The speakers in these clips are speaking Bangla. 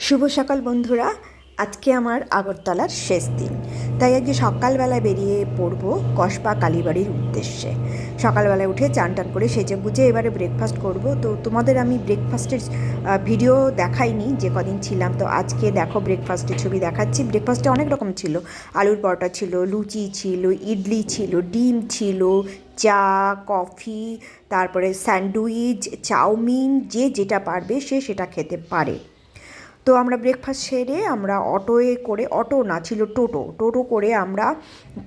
শুভ সকাল বন্ধুরা। আজকে আমার আগরতলার শেষ দিন, তাই আজকে সকালবেলা বেরিয়ে পড়বো কসবা কালীবাড়ির উদ্দেশ্যে। সকালবেলায় উঠে চান টান করে সেজে গুজে এবারে ব্রেকফাস্ট করব। তো তোমাদের আমি ব্রেকফাস্টের ভিডিও দেখাইনি যে কদিন ছিলাম, তো আজকে দেখো ব্রেকফাস্টের ছবি দেখাচ্ছি। ব্রেকফাস্টে অনেক রকম ছিল, আলুর পরোটা ছিল, লুচি ছিল, ইডলি ছিল, ডিম ছিল, চা, কফি, তারপরে স্যান্ডউইচ, চাউমিন, যে যেটা পারবে সে সেটা খেতে পারে। তো আমরা ব্রেকফাস্ট সেরে আমরা অটো না ছিল টোটো করে আমরা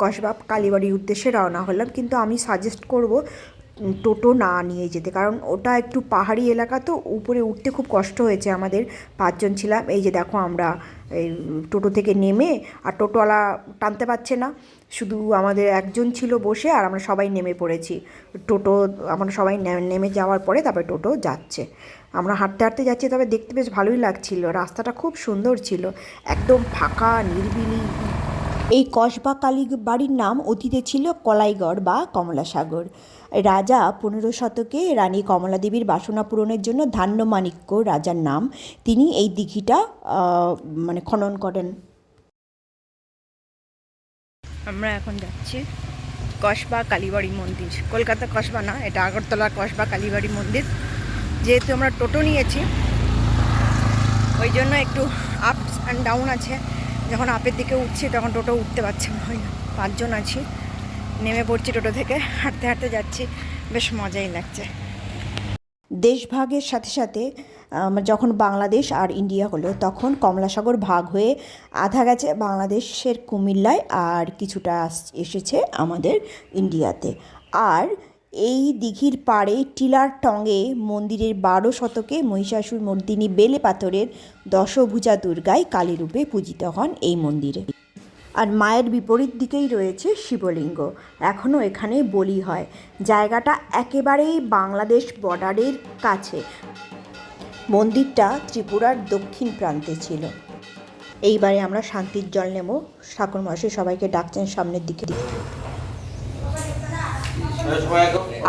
কসবা কালীবাড়ির উদ্দেশ্যে রওনা হলাম। কিন্তু আমি সাজেস্ট করব টোটো না নিয়ে যেতে, কারণ ওটা একটু পাহাড়ি এলাকা, তো উপরে উঠতে খুব কষ্ট হয়েছে আমাদের। 5 জন ছিলাম। এই যে দেখো আমরা এই টোটো থেকে নেমে, আর টোটোওয়ালা টানতে পারছে না, শুধু আমাদের একজন ছিল বসে, আর আমরা সবাই নেমে পড়েছি। আমরা সবাই নেমে যাওয়ার পরে তারপরে টোটো যাচ্ছে। আমরা হাঁটতে হাঁটতে যাচ্ছি, তবে দেখতে বেশ ভালোই লাগছিল, রাস্তাটা খুব সুন্দর ছিল, একদম ফাঁকা নিরিবিলি। এই কসবা কালী বাড়ির নাম অতীতে ছিল কলাইগড় বা কমলাসাগর। রাজা 15 শতকে রানী কমলা দেবীর বাসনা পূরণের জন্য ধান্যমাণিক্য রাজার নাম, তিনি এই দিঘিটা খনন করেন। আমরা এখন যাচ্ছি কসবা কালীবাড়ি মন্দির। কলকাতা কসবা না, এটা আগরতলা কসবা কালীবাড়ি মন্দির। যেহেতু আমরা টোটো নিয়েছি, ওই জন্য একটু আপস অ্যান্ড ডাউন আছে। যখন আপের দিকে উঠছি তখন টোটো উঠতে পারছে না, 5 জন আছি, নেমে পড়ছি টোটো থেকে, হাঁটতে হাঁটতে যাচ্ছি, বেশ মজাই লাগছে। দেশভাগের সাথে সাথে যখন বাংলাদেশ আর ইন্ডিয়া হলো, তখন কমলাসাগর ভাগ হয়ে আধা গেছে বাংলাদেশের কুমিল্লায়, আর কিছুটা এসেছে আমাদের ইন্ডিয়াতে। আর এই দিঘির পাড়ে টিলার টঙ্গে মন্দিরের 12 শতকে মহিষাসুর মর্দিনী বেলে পাথরের দশভুজা দুর্গায় কালীরূপে পূজিত হন এই মন্দিরে। আর মায়ের বিপরীত দিকেই রয়েছে শিবলিঙ্গ, এখনও এখানে বলি হয়। জায়গাটা একেবারেই বাংলাদেশ বর্ডারের কাছে। মন্দিরটা ত্রিপুরার দক্ষিণ প্রান্তে ছিল। এইবারে আমরা শান্তির জল নেব। ঠাকুর মশাই সবাইকে ডাকছেন সামনের দিকে।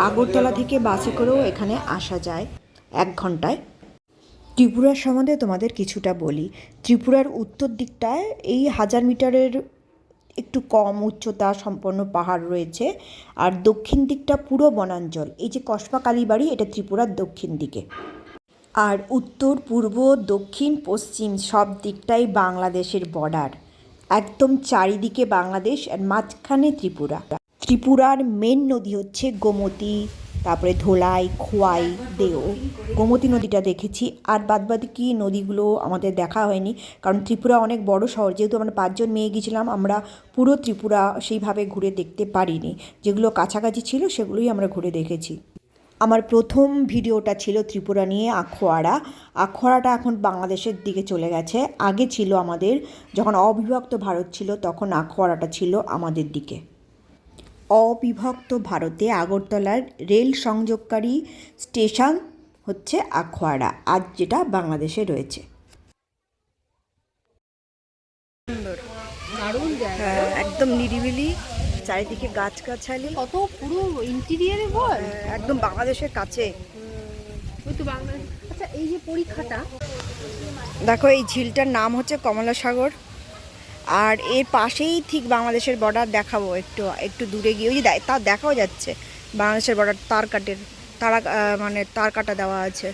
আগরতলা থেকে বাসে করেও এখানে আসা যায় 1 ঘন্টায়। ত্রিপুরার সম্বন্ধে তোমাদের কিছুটা বলি। ত্রিপুরার উত্তর দিকটায় এই 1000 মিটারের একটু কম উচ্চতা সম্পন্ন পাহাড় রয়েছে, আর দক্ষিণ দিকটা পুরো বনাঞ্চল। এই যে কসবা কালীবাড়ি, এটা ত্রিপুরার দক্ষিণ দিকে, আর উত্তর, পূর্ব, দক্ষিণ, পশ্চিম সব দিকটাই বাংলাদেশের বর্ডার। একদম চারিদিকে বাংলাদেশ, আর মাঝখানে ত্রিপুরা। ত্রিপুরার মেন নদী হচ্ছে গোমতী, তারপরে ধোলাই, খোয়াই, দেও। গোমতী নদীটা দেখেছি, আর বাদবাকি নদীগুলো আমাদের দেখা হয়নি, কারণ ত্রিপুরা অনেক বড় শহর। যেহেতু আমরা 5 জন মেয়ে গিয়েছিলাম, আমরা পুরো ত্রিপুরা সেইভাবে ঘুরে দেখতে পারিনি। যেগুলো কাছাকাছি ছিল সেগুলোই আমরা ঘুরে দেখেছি। আমার প্রথম ভিডিওটা ছিল ত্রিপুরা নিয়ে, আখোয়াড়া। আখোয়াড়াটা এখন বাংলাদেশের দিকে চলে গেছে। আগে ছিল আমাদের, যখন অবিভক্ত ভারত ছিল, তখন আখোয়াড়াটা ছিল আমাদের দিকে। অবিভক্ত ভারতে আগরতলার রেল সংযোগকারী স্টেশন হচ্ছে আখোয়াড়া, আজ যেটা বাংলাদেশে রয়েছে। একদম নিরিবিলি, চারিদিকে গাছগাছালি, কত পুরো ইন্টেরিয়ারে বল, একদম বাংলাদেশের কাছে। ওই তো বাংলাদেশ। আচ্ছা, এই যে পরীক্ষাটা দেখো, এই ঝিলটার নাম হচ্ছে কমলাসাগর, আর এর পাশেই ঠিক বাংলাদেশের বর্ডার দেখাবো। একটু দূরে গিয়ে ওই যে তা দেখাও যাচ্ছে বাংলাদেশের বর্ডার, তার কাটা দেওয়া আছে।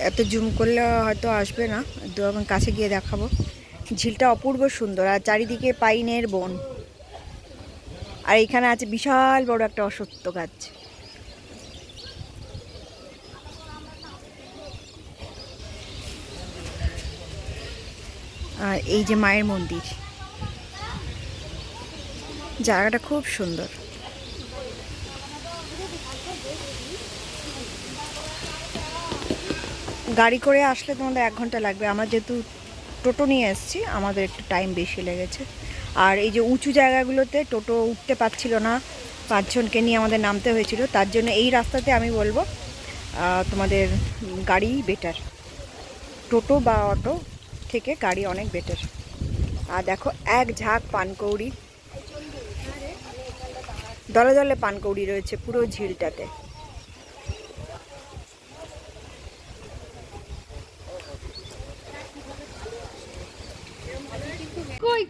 এত জুম করলে হয়তো আসবে না, আমি কাছে গিয়ে দেখাবো। ঝিলটা অপূর্ব সুন্দর, আর চারিদিকে পাইনের বন, আর এইখানে আছে বিশাল বড় একটা অশ্বত্থ গাছ। আর এই যে মায়ের মন্দির, জায়গাটা খুব সুন্দর। গাড়ি করে আসলে তোমাদের 1 ঘন্টা লাগবে। আমরা যেহেতু টোটো নিয়ে এসেছি, আমাদের একটু টাইম বেশি লেগেছে। আর এই যে উঁচু জায়গাগুলোতে টোটো উঠতে পারছিল না, 5 জনকে নিয়ে আমাদের নামতে হয়েছিল। তার জন্য এই রাস্তাতে আমি বলবো তোমাদের গাড়ি বেটার, টোটো বা অটো থেকে গাড়ি অনেক বেটার। আর দেখো, এক ঝাঁক পানকৌড়ি, দলে দলে পানকৌড়ি রয়েছে পুরো ঝিলটাতে।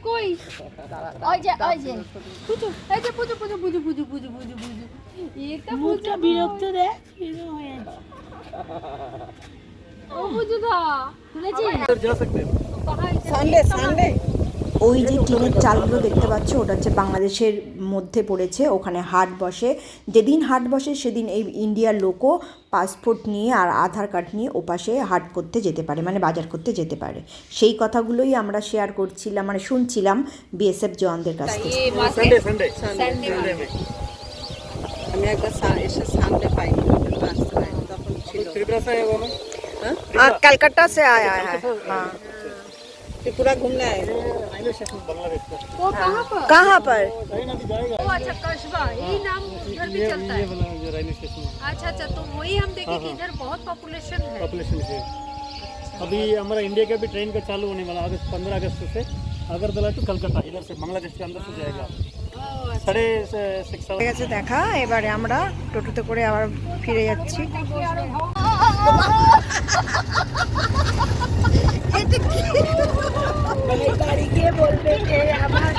কই ওই যে পুজো এই যে পুজো এটা মুখটা বিরক্ত দেয় কিন্তু হয়ে যায়। ও পুজো দা শুনেছি সানডে ওই যে টিনের চালগুলো দেখতে পাচ্ছ ওটা হচ্ছে বাংলাদেশের মধ্যে পড়েছে, ওখানে হাট বসে। যেদিন হাট বসে সেদিন এই ইন্ডিয়ার লোকও পাসপোর্ট নিয়ে আর আধার কার্ড নিয়ে ওপাশে হাট করতে যেতে পারে, মানে বাজার করতে যেতে পারে। সেই কথাগুলোই আমরা শেয়ার করছিলাম, মানে শুনছিলাম বিএসএফ জওয়ানদের কাছ থেকে। আমি একবার এসে সানডে পাইনি, আসতে পারিনি, তখন ছিল। कलकत्ता से आया है। हाँ। त्रिपुरा घूमने आए। वो कहाँ पर कहाँ पर? ओ अच्छा कस्बा, यही नाम उधर भी चलता है। अच्छा तो वही हम देखे कि इधर बहुत पॉपुलेशन है। पॉपुलेशन है। अभी हमारा इंडिया का भी ट्रेन का चालू होने वाला है 15 अगस्त से अगरतला टू कलकत्ता, इधर से बांग्लादेश के अंदर से जाएगा। 6:30 ঠিক আছে দেখা, এবারে আমরা টোটোতে করে আবার ফিরে যাচ্ছি। গাড়ি গিয়ে বলবে যে আমার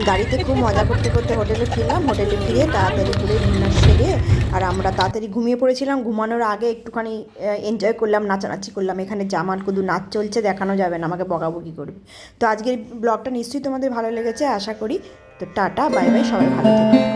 গাড়িতে খুব মজা করতে করতে হোটেলে ফিরলাম। হোটেলে ফিরে তাড়াতাড়ি করে ডিনার সেরে আর আমরা তাড়াতাড়ি ঘুমিয়ে পড়েছিলাম। ঘুমানোর আগে একটুখানি এনজয় করলাম, নাচানাচি করলাম। এখানে জামাল কুদু নাচ চলছে, দেখানো যাবে না, আমাকে বকাবকি করবে। তো আজকের ব্লগটা নিশ্চয়ই তোমাদের ভালো লেগেছে আশা করি। তো টাটা, বাই বাই, সবাই ভালো থেকো।